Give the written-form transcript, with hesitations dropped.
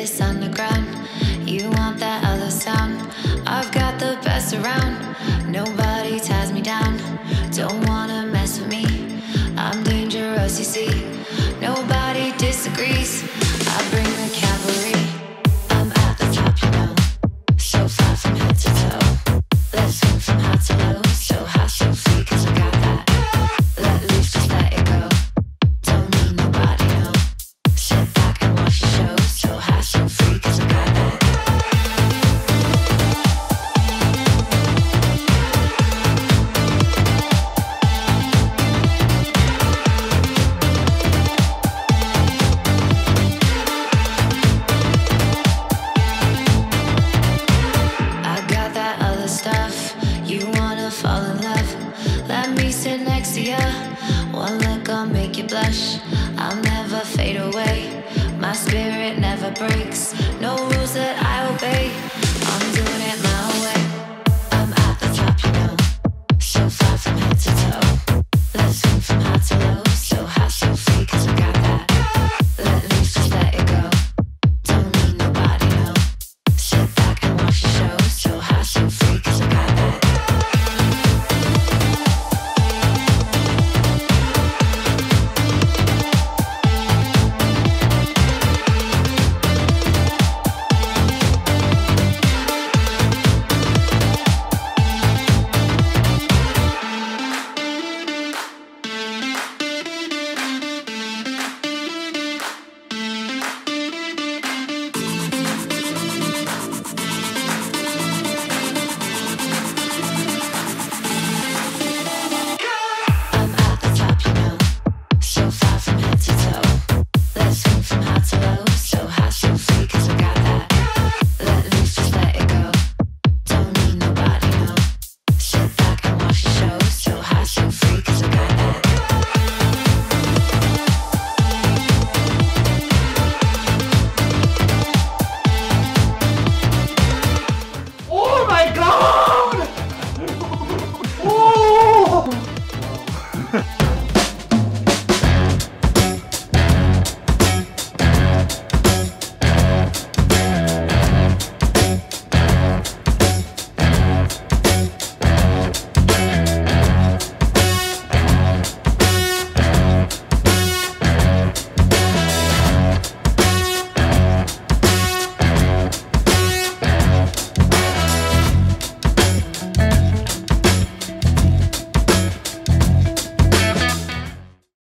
this underground. You want that other sound? I've got the best around. Nobody ties me down. Don't wanna mess with me. I'm dangerous, you see. Nobody disagrees. I bring the cavalry. I'm at the top, you know. So far from head to toe. Let's swing from high to low. So high, so free, 'cause I got that. Let loose, just let it go. Don't need nobody, no. Sit back and watch the show. So high, so free, 'cause I got that. Fall in love, let me sit next to ya. One look, I'll make you blush. I'll never fade away. My spirit never breaks.